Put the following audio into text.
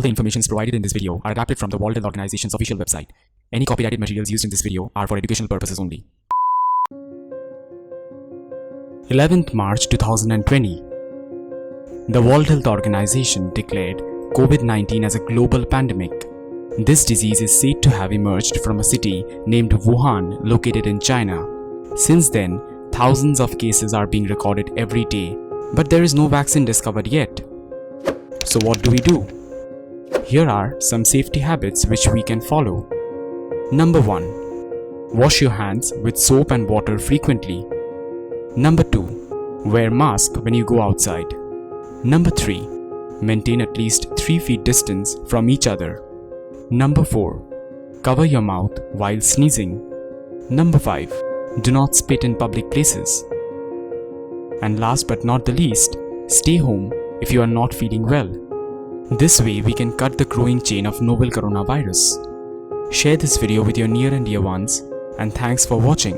All the information provided in this video are adapted from the World Health Organization's official website. Any copyrighted materials used in this video are for educational purposes only. 11th March 2020. The World Health Organization declared COVID-19 as a global pandemic. This disease is said to have emerged from a city named Wuhan, located in China. Since then, thousands of cases are being recorded every day, but there is no vaccine discovered yet. So what do we do? Here are some safety habits which we can follow. Number 1. Wash your hands with soap and water frequently. Number 2. Wear mask when you go outside. Number 3. Maintain at least 3 feet distance from each other. Number 4. Cover your mouth while sneezing. Number 5. Do not spit in public places. And last but not the least, stay home if you are not feeling well. This way we can cut the growing chain of novel coronavirus. Share this video with your near and dear ones, and thanks for watching.